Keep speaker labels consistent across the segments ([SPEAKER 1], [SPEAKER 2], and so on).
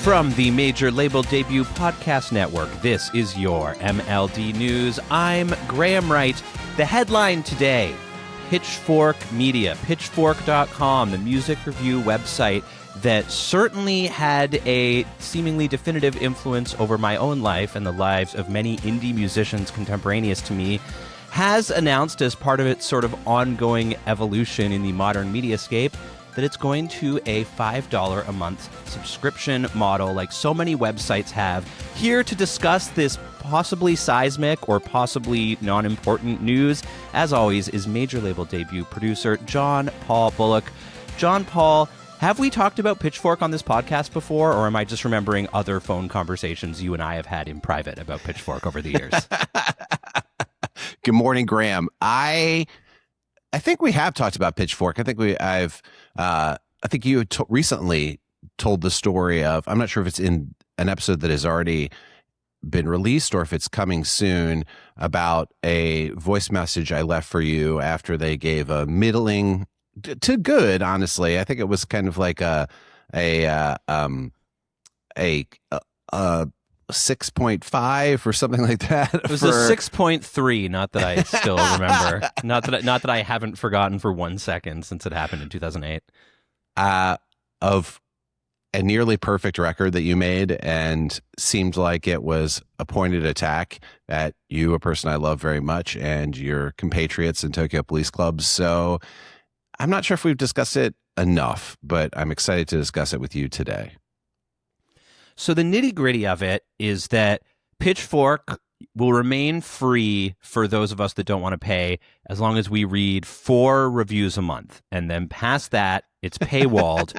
[SPEAKER 1] From the Major Label Debut Podcast Network, this is your MLD News. I'm Graham Wright. The headline today, Pitchfork Media, pitchfork.com, the music review website that certainly had a seemingly definitive influence over my own life and the lives of many indie musicians contemporaneous to me, has announced as part of its sort of ongoing evolution in the modern mediascape that it's going to a $5 a month subscription model like so many websites have. Here to discuss this possibly seismic or possibly non-important news, as always, is Major Label Debut producer John Paul Bullock. John Paul, have we talked about Pitchfork on this podcast before, or am I just remembering other phone conversations you and I have had in private about Pitchfork over the years?
[SPEAKER 2] Good morning, Graham. I think we have talked about Pitchfork. I think I think you recently told the story of, I'm not sure if it's in an episode that has already been released or if it's coming soon, about a voice message I left for you after they gave a middling to good, honestly. I think it was kind of like a 6.5 or something like that.
[SPEAKER 1] It was a 6.3, not that I still remember. Not that I haven't forgotten for 1 second since it happened in 2008.
[SPEAKER 2] Of a nearly perfect record that you made, and seemed like it was a pointed attack at you, a person I love very much, and your compatriots in Tokyo Police Clubs. So I'm not sure if we've discussed it enough, but I'm excited to discuss it with you today.
[SPEAKER 1] So the nitty-gritty of it is that Pitchfork will remain free for those of us that don't want to pay, as long as we read 4 reviews a month. And then past that, it's paywalled.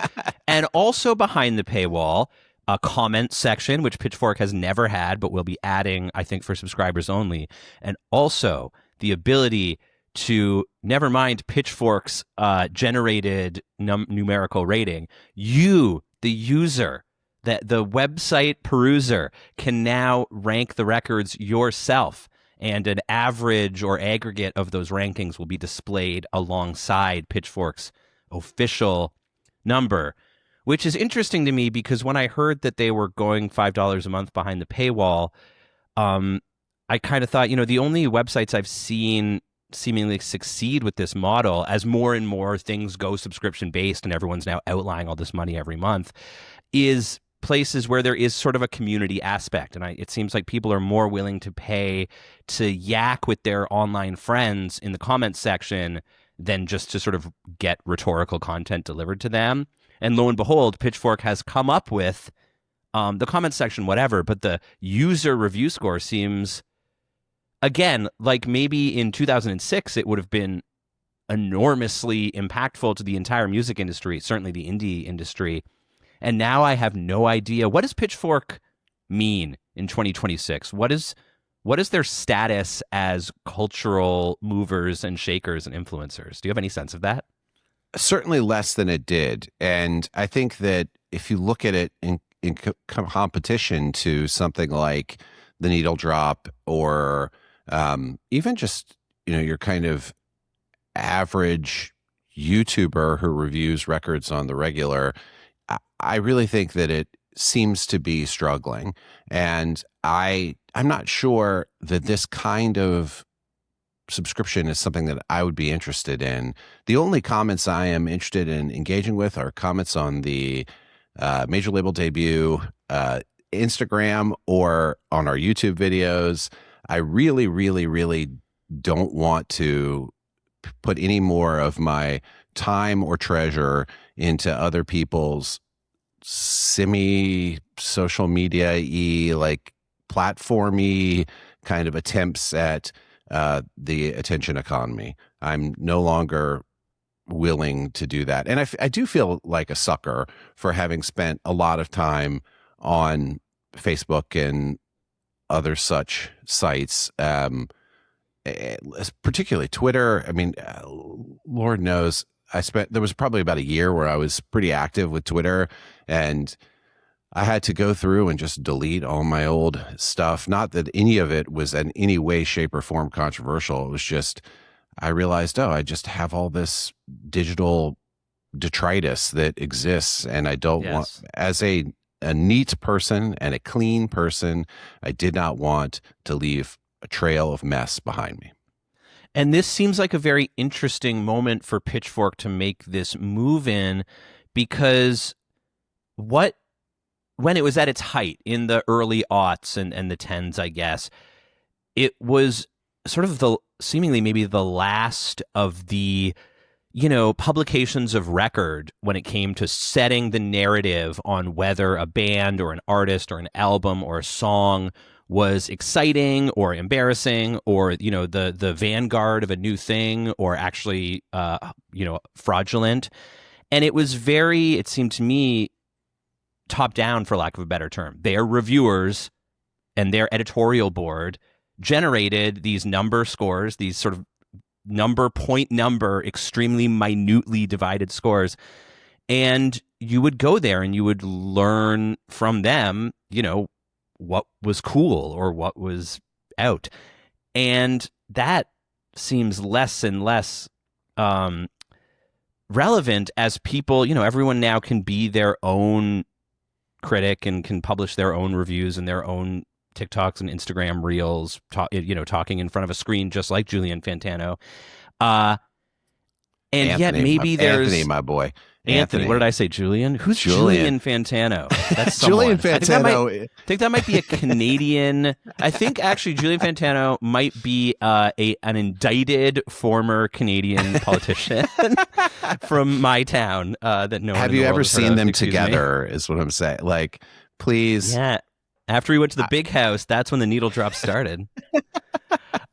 [SPEAKER 1] And also behind the paywall, a comment section, which Pitchfork has never had, but will be adding, I think, for subscribers only. And also the ability to, never mind Pitchfork's generated numerical rating, you, the user, that the website peruser, can now rank the records yourself, and an average or aggregate of those rankings will be displayed alongside Pitchfork's official number, which is interesting to me because when I heard that they were going $5 a month behind the paywall, I kind of thought, the only websites I've seen seemingly succeed with this model, as more and more things go subscription-based and everyone's now outlying all this money every month, is places where there is sort of a community aspect. And it seems like people are more willing to pay to yak with their online friends in the comments section than just to sort of get rhetorical content delivered to them. And lo and behold, Pitchfork has come up with the comments section, whatever, but the user review score seems, again, like maybe in 2006, it would have been enormously impactful to the entire music industry, certainly the indie industry. And now I have no idea. What does Pitchfork mean in 2026? What is their status as cultural movers and shakers and influencers? Do you have any sense of that?
[SPEAKER 2] Certainly less than it did. And I think that if you look at it in competition to something like The Needle Drop, or even just, your kind of average YouTuber who reviews records on the regular, I really think that it seems to be struggling. And I'm not sure that this kind of subscription is something that I would be interested in. The only comments I am interested in engaging with are comments on the Major Label Debut Instagram or on our YouTube videos. I really, really, really don't want to put any more of my time or treasure into other people's semi-social media-y, like platformy kind of attempts at the attention economy. I'm no longer willing to do that. And I do feel like a sucker for having spent a lot of time on Facebook and other such sites, particularly Twitter. I mean, Lord knows, there was probably about a year where I was pretty active with Twitter, and I had to go through and just delete all my old stuff. Not that any of it was in any way, shape, or form controversial. It was just, I realized, I just have all this digital detritus that exists, and I don't want, as a a neat person and a clean person. I did not want to leave a trail of mess behind me.
[SPEAKER 1] And this seems like a very interesting moment for Pitchfork to make this move in, because when it was at its height in the early aughts and the tens, I guess, it was sort of seemingly maybe the last of the, publications of record when it came to setting the narrative on whether a band or an artist or an album or a song was exciting or embarrassing, or the vanguard of a new thing, or actually fraudulent. And it seemed to me, top down, for lack of a better term. Their reviewers and their editorial board generated these number scores, these sort of point number, extremely minutely divided scores. And you would go there and you would learn from them, what was cool or what was out. And that seems less and less relevant as people, everyone now can be their own critic and can publish their own reviews and their own TikToks and Instagram reels, talking in front of a screen, just like Julian Fantano. And
[SPEAKER 2] Anthony,
[SPEAKER 1] yet maybe there's
[SPEAKER 2] Anthony, my boy.
[SPEAKER 1] Anthony. What did I say? Julian? Who's Julian Fantano? That's
[SPEAKER 2] Julian Fantano.
[SPEAKER 1] I think that might be a Canadian. I think actually Julian Fantano might be an indicted former Canadian politician from my town that no one
[SPEAKER 2] Have
[SPEAKER 1] in the
[SPEAKER 2] you
[SPEAKER 1] world
[SPEAKER 2] ever
[SPEAKER 1] has heard
[SPEAKER 2] seen
[SPEAKER 1] of.
[SPEAKER 2] them
[SPEAKER 1] Excuse
[SPEAKER 2] together?
[SPEAKER 1] me.
[SPEAKER 2] Is what I'm saying. Like, please.
[SPEAKER 1] Yeah. After we went to the big house, that's when the needle drop started.
[SPEAKER 2] Well,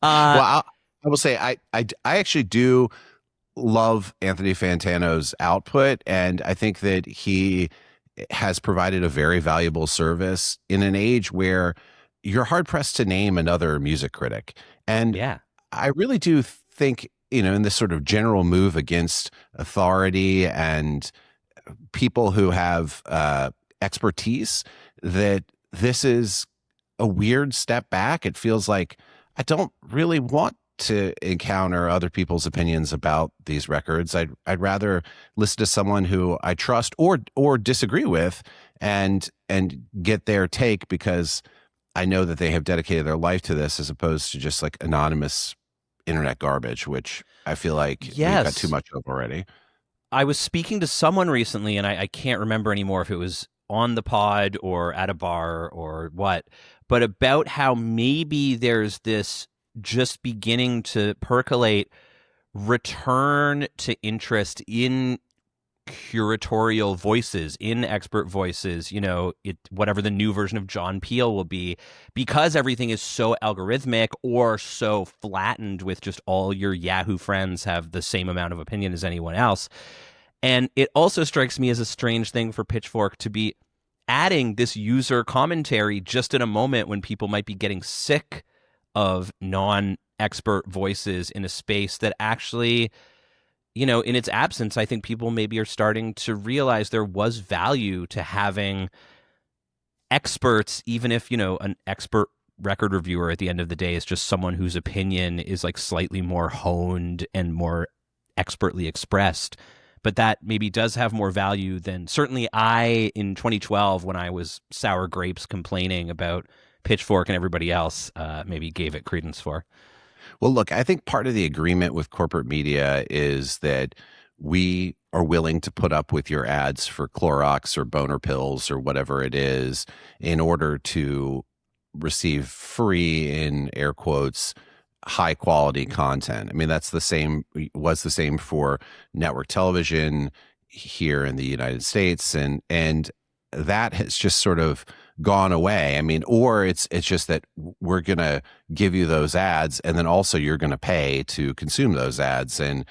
[SPEAKER 2] I will say I actually do love Anthony Fantano's output, and I think that he has provided a very valuable service in an age where you're hard pressed to name another music critic. And
[SPEAKER 1] Yeah.
[SPEAKER 2] I really do think, in this sort of general move against authority and people who have expertise, that this is a weird step back. It feels like I don't really want to encounter other people's opinions about these records. I'd rather listen to someone who I trust or disagree with and get their take, because I know that they have dedicated their life to this, as opposed to just like anonymous internet garbage, which I feel like we've got too much of already.
[SPEAKER 1] I was speaking to someone recently, and I can't remember anymore if it was on the pod or at a bar or what, but about how maybe there's this just beginning to percolate return to interest in curatorial voices, in expert voices, whatever the new version of John Peel will be, because everything is so algorithmic or so flattened with just all your Yahoo friends have the same amount of opinion as anyone else. And it also strikes me as a strange thing for Pitchfork to be adding this user commentary just in a moment when people might be getting sick of non-expert voices in a space that actually, in its absence, I think people maybe are starting to realize there was value to having experts, even if, an expert record reviewer at the end of the day is just someone whose opinion is like slightly more honed and more expertly expressed. But that maybe does have more value than certainly I, in 2012, when I was sour grapes complaining about Pitchfork and everybody else, maybe gave it credence for.
[SPEAKER 2] Well, look, I think part of the agreement with corporate media is that we are willing to put up with your ads for Clorox or boner pills or whatever it is in order to receive free, in air quotes, high quality content. I mean, was the same for network television here in the United States. And that has just sort of gone away. I mean, or it's just that we're going to give you those ads and then also you're going to pay to consume those ads. And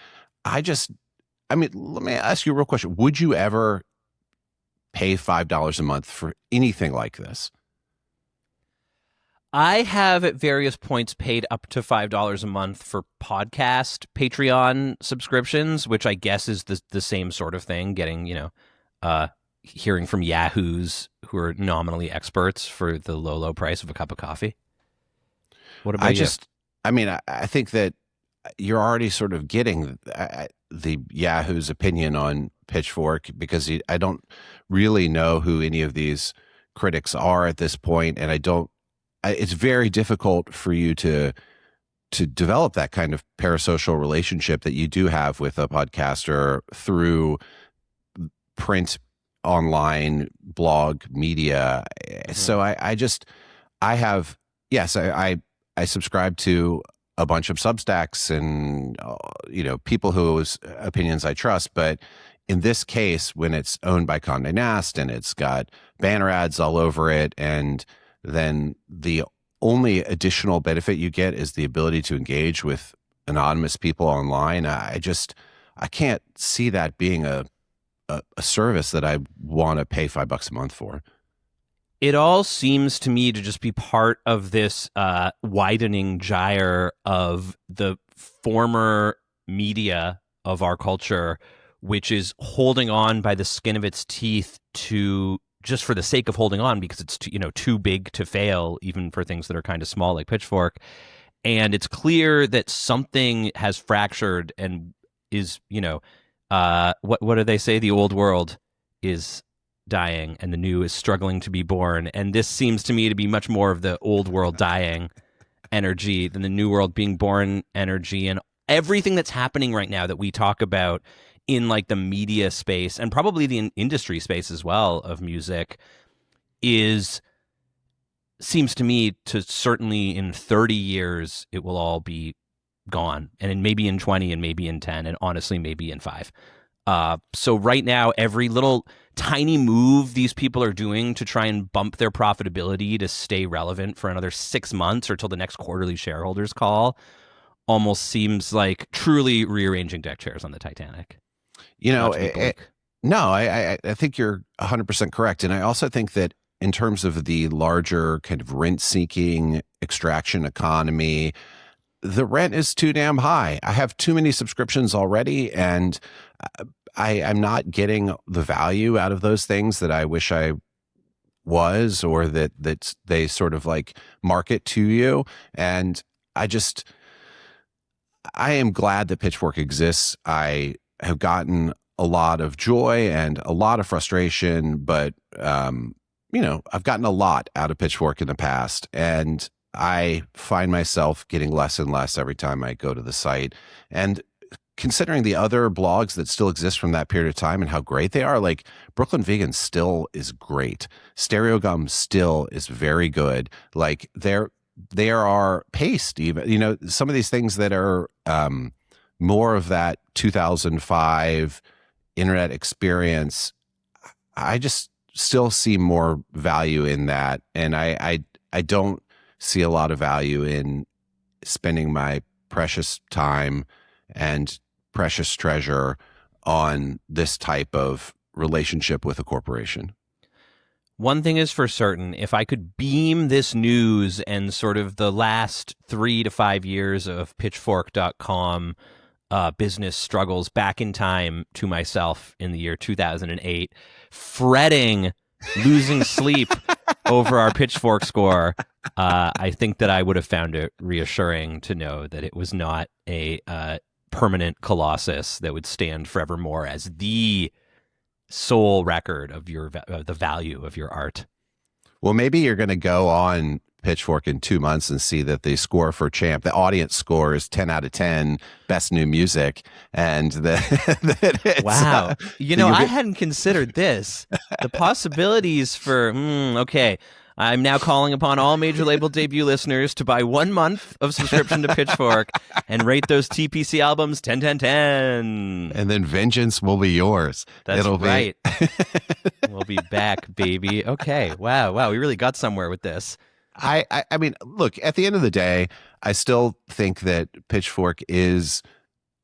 [SPEAKER 2] let me ask you a real question. Would you ever pay $5 a month for anything like this?
[SPEAKER 1] I have at various points paid up to $5 a month for podcast Patreon subscriptions, which I guess is the same sort of thing, getting, hearing from yahoos who are nominally experts for the low price of a cup of coffee. What about you?
[SPEAKER 2] I think that you're already sort of getting the Yahoo's opinion on Pitchfork, because I don't really know who any of these critics are at this point, and it's very difficult for you to develop that kind of parasocial relationship that you do have with a podcaster through print, online, blog, media. So I subscribe to a bunch of Substacks and people whose opinions I trust, but in this case, when it's owned by Condé Nast and it's got banner ads all over it, and then the only additional benefit you get is the ability to engage with anonymous people online, I can't see that being a service that I want to pay $5 a month for.
[SPEAKER 1] It all seems to me to just be part of this widening gyre of the former media of our culture, which is holding on by the skin of its teeth to just for the sake of holding on, because it's too big to fail, even for things that are kind of small like Pitchfork. And it's clear that something has fractured and is, what do they say? The old world is dying and the new is struggling to be born. And this seems to me to be much more of the old world dying energy than the new world being born energy. And everything that's happening right now that we talk about in like the media space and probably the industry space as well of music seems to me to certainly in 30 years it will all be gone, and maybe in 20 and maybe in 10 and honestly maybe in 5. So right now, every little tiny move these people are doing to try and bump their profitability to stay relevant for another 6 months or till the next quarterly shareholders call almost seems like truly rearranging deck chairs on the Titanic.
[SPEAKER 2] I think you're 100% correct. And I also think that in terms of the larger kind of rent-seeking extraction economy, the rent is too damn high. I have too many subscriptions already, and I'm not getting the value out of those things that I wish I was, or that they sort of like market to you. And I am glad that Pitchfork exists. I have gotten a lot of joy and a lot of frustration, but I've gotten a lot out of Pitchfork in the past, and I find myself getting less and less every time I go to the site. And considering the other blogs that still exist from that period of time and how great they are, like Brooklyn Vegan still is great. Stereo Gum still is very good. Like they are paced even, some of these things that are more of that 2005 internet experience, I just still see more value in that. And I don't see a lot of value in spending my precious time and precious treasure on this type of relationship with a corporation.
[SPEAKER 1] One thing is for certain, if I could beam this news and sort of the last 3 to 5 years of Pitchfork.com business struggles back in time to myself in the year 2008, fretting, losing sleep over our Pitchfork score, I think that I would have found it reassuring to know that it was not a permanent colossus that would stand forevermore as the sole record of the value of your art.
[SPEAKER 2] Well, maybe you're going to go on Pitchfork in 2 months and see that the score for Champ, the audience score, is 10 out of 10, best new music, and that
[SPEAKER 1] wow. I hadn't considered this. The possibilities for okay. I'm now calling upon all major label debut listeners to buy 1 month of subscription to Pitchfork and rate those TPC albums 10, 10, 10.
[SPEAKER 2] And then vengeance will be yours.
[SPEAKER 1] That's right. We'll be back, baby. Okay. Wow. We really got somewhere with this.
[SPEAKER 2] I mean, look, at the end of the day, I still think that Pitchfork is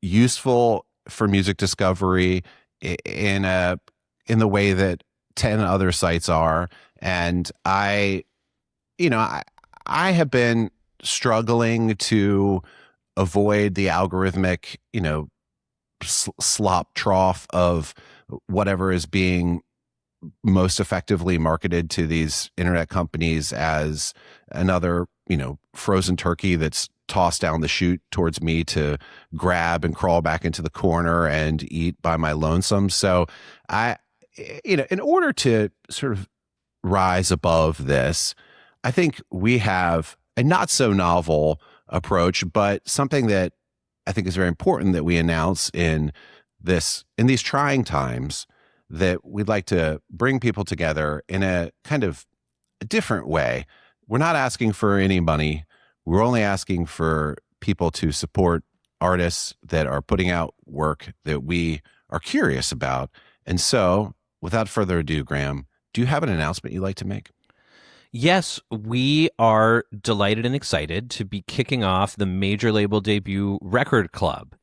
[SPEAKER 2] useful for music discovery in the way that 10 other sites are. And I have been struggling to avoid the algorithmic, slop trough of whatever is being most effectively marketed to these internet companies as another, frozen turkey that's tossed down the chute towards me to grab and crawl back into the corner and eat by my lonesome. So in order to sort of rise above this, I think we have a not so novel approach, but something that I think is very important that we announce in these trying times, that we'd like to bring people together in a kind of a different way. We're not asking for any money. We're only asking for people to support artists that are putting out work that we are curious about. And so, without further ado, Graham, do you have an announcement you'd like to make?
[SPEAKER 1] Yes, we are delighted and excited to be kicking off the Major Label Debut Record Club.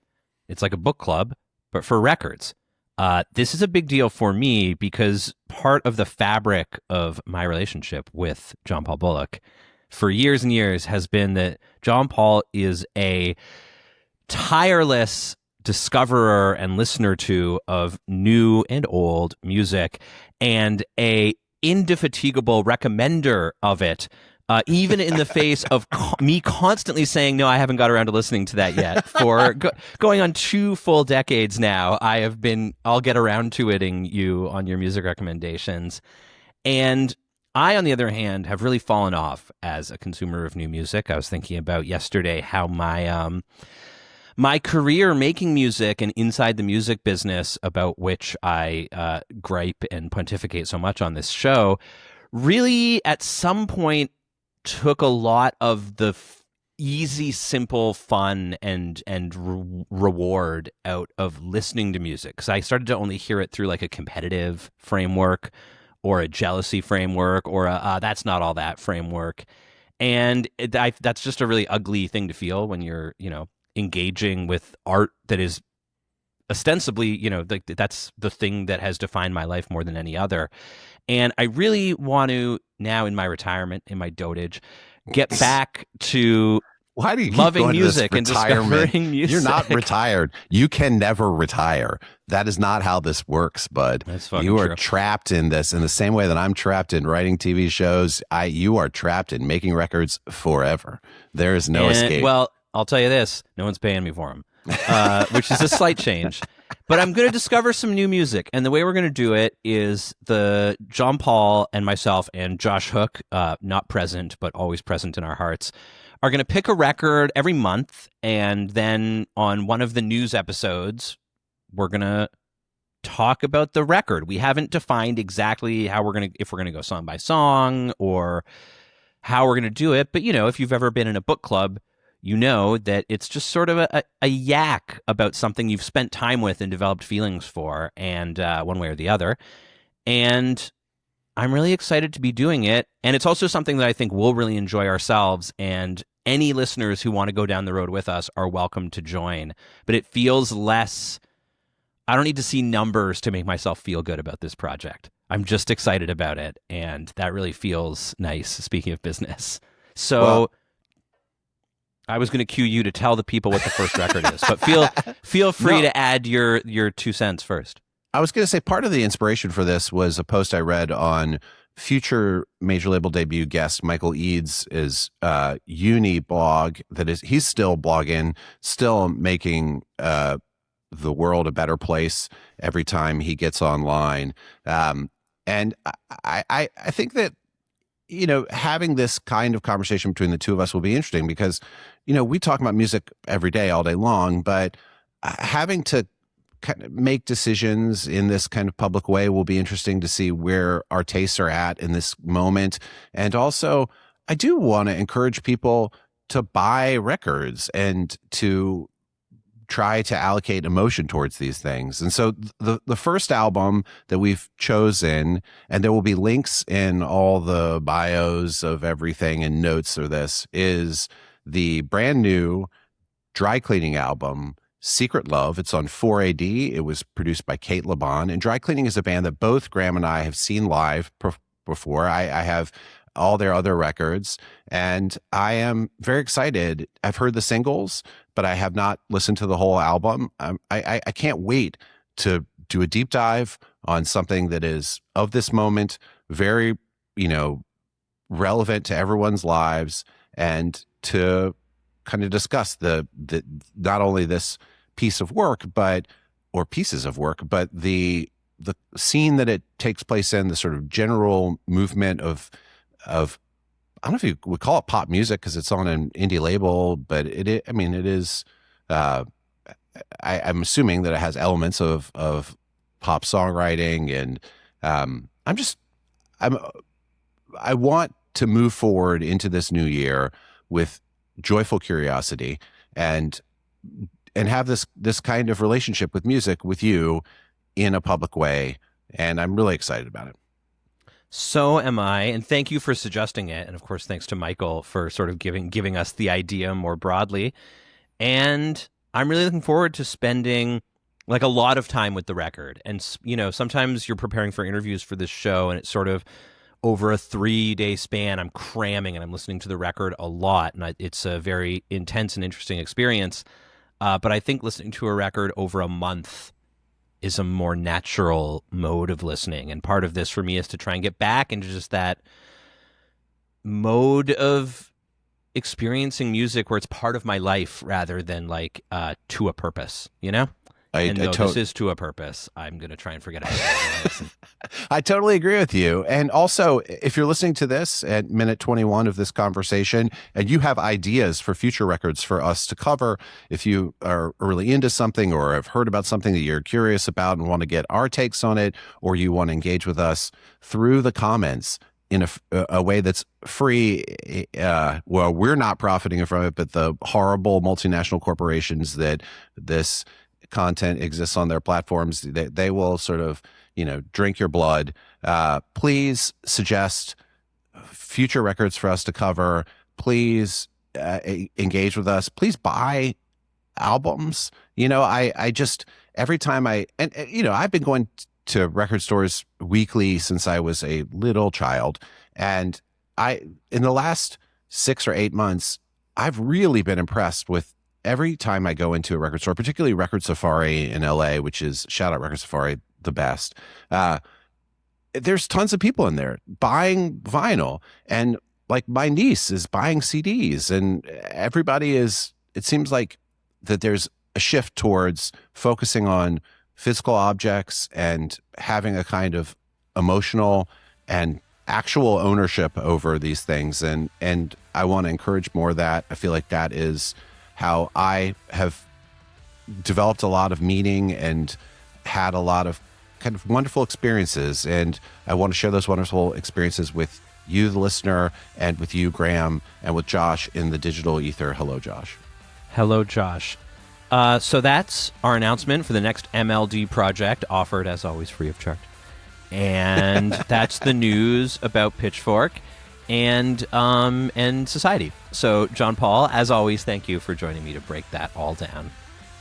[SPEAKER 1] It's like a book club, but for records. This is a big deal for me because part of the fabric of my relationship with John Paul Bullock for years and years has been that John Paul is a tireless discoverer and listener to of new and old music, and a indefatigable recommender of it, even in the face of me constantly saying, no, I haven't got around to listening to that yet. For going on 2 full decades now, I'll get around to itting you on your music recommendations. And I, on the other hand, have really fallen off as a consumer of new music. I was thinking about yesterday how my career making music and inside the music business, about which I gripe and pontificate so much on this show, really at some point took a lot of the easy, simple fun and reward out of listening to music, because I started to only hear it through like a competitive framework or a jealousy framework or a that's not all that framework. And that's just a really ugly thing to feel when you're, engaging with art that is ostensibly, that's the thing that has defined my life more than any other. And I really want to now, in my retirement, in my dotage, get back to
[SPEAKER 2] Why do you keep
[SPEAKER 1] loving
[SPEAKER 2] going to this
[SPEAKER 1] music and
[SPEAKER 2] retirement?
[SPEAKER 1] discovering music.
[SPEAKER 2] You're not retired. You can never retire. That is not how this works, bud.
[SPEAKER 1] That's fucking
[SPEAKER 2] You are
[SPEAKER 1] true.
[SPEAKER 2] trapped in this in the same way that I'm trapped in writing TV shows. You are trapped in making records forever. There is no escape.
[SPEAKER 1] Well, I'll tell you this: no one's paying me for them, which is a slight change. But I'm going to discover some new music, and the way we're going to do it is the John Paul and myself and Josh Hook, not present but always present in our hearts, are going to pick a record every month, and then on one of the news episodes, we're going to talk about the record. We haven't defined exactly how if we're going to go song by song or how we're going to do it, but if you've ever been in a book club, you know that it's just sort of a yak about something you've spent time with and developed feelings for, and one way or the other. And I'm really excited to be doing it. And it's also something that I think we'll really enjoy ourselves. And any listeners who want to go down the road with us are welcome to join. But it feels less, I don't need to see numbers to make myself feel good about this project. I'm just excited about it. And that really feels nice, speaking of business. So... Well, I was going to cue you to tell the people what the first record is, but feel free to add your 2 cents first.
[SPEAKER 2] I was going to say part of the inspiration for this was a post I read on future major label debut guest Michael Eads' uni blog. He's still blogging, still making the world a better place every time he gets online. And I think that having this kind of conversation between the two of us will be interesting because, we talk about music every day, all day long, but having to kind of make decisions in this kind of public way will be interesting to see where our tastes are at in this moment. And also, I do want to encourage people to buy records and to try to allocate emotion towards these things. And so the first album that we've chosen, and there will be links in all the bios of everything and notes of this, is the brand new Dry Cleaning album, Secret Love. It's on 4AD. It was produced by Cate Le Bon. And Dry Cleaning is a band that both Graham and I have seen live before. I have all their other records, and I am very excited. I've heard the singles, but I have not listened to the whole album. I can't wait to do a deep dive on something that is of this moment, very, relevant to everyone's lives, and to kind of discuss the not only this piece of work, or pieces of work, but the the scene that it takes place in, the sort of general movement of I don't know if you would call it pop music because it's on an indie label, but I mean, it is. I'm assuming that it has elements of pop songwriting, and I want to move forward into this new year with joyful curiosity and have this kind of relationship with music with you in a public way, and I'm really excited about it.
[SPEAKER 1] So am I, and thank you for suggesting it, and of course thanks to Michael for sort of giving us the idea more broadly. And I'm really looking forward to spending like a lot of time with the record. And you know, sometimes you're preparing for interviews for this show, and it's sort of over a 3-day span, I'm cramming and I'm listening to the record a lot, and it's a very intense and interesting experience. But I think listening to a record over a month is a more natural mode of listening. And part of this for me is to try and get back into just that mode of experiencing music where it's part of my life rather than like to a purpose, you know? This is to a purpose. I'm going to try and forget about it.
[SPEAKER 2] I totally agree with you. And also, if you're listening to this at minute 21 of this conversation and you have ideas for future records for us to cover, if you are really into something or have heard about something that you're curious about and want to get our takes on it, or you want to engage with us through the comments in a way that's free, well, we're not profiting from it, but the horrible multinational corporations that this content exists on their platforms, they will sort of, drink your blood. Please suggest future records for us to cover. Please engage with us. Please buy albums. I just, every time I've been going to record stores weekly since I was a little child. And in the last 6 or 8 months, I've really been impressed with every time I go into a record store, particularly Record Safari in LA, which is, shout out Record Safari, the best. There's tons of people in there buying vinyl, and like my niece is buying CDs, and everybody is, it seems like that there's a shift towards focusing on physical objects and having a kind of emotional and actual ownership over these things. And I want to encourage more of that. I feel like that is how I have developed a lot of meaning and had a lot of kind of wonderful experiences. And I want to share those wonderful experiences with you, the listener, and with you, Graham, and with Josh in the digital ether. Hello, Josh.
[SPEAKER 1] Hello, Josh. So that's our announcement for the next MLD project, offered as always free of charge. And that's the news about Pitchfork and society. So, John Paul, as always, thank you for joining me to break that all down.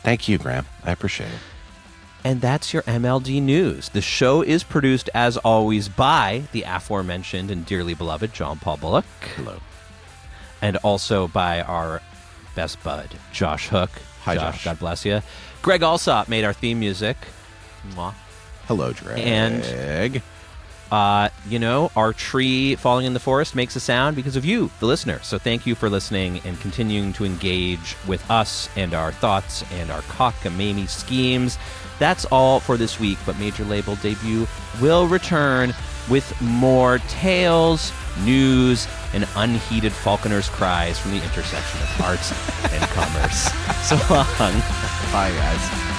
[SPEAKER 2] Thank you, Graham. I appreciate it.
[SPEAKER 1] And that's your MLD news. The show is produced, as always, by the aforementioned and dearly beloved John Paul Bullock.
[SPEAKER 2] Hello.
[SPEAKER 1] And also by our best bud, Josh Hook.
[SPEAKER 2] Hi, Josh.
[SPEAKER 1] God bless you. Greg Alsop made our theme music. Mwah.
[SPEAKER 2] Hello, Greg.
[SPEAKER 1] And, our tree falling in the forest makes a sound because of you, the listener. So thank you for listening and continuing to engage with us and our thoughts and our cockamamie schemes. That's all for this week, but Major Label Debut will return with more tales, news, and unheeded falconer's cries from the intersection of arts and commerce. So long.
[SPEAKER 2] Bye, guys.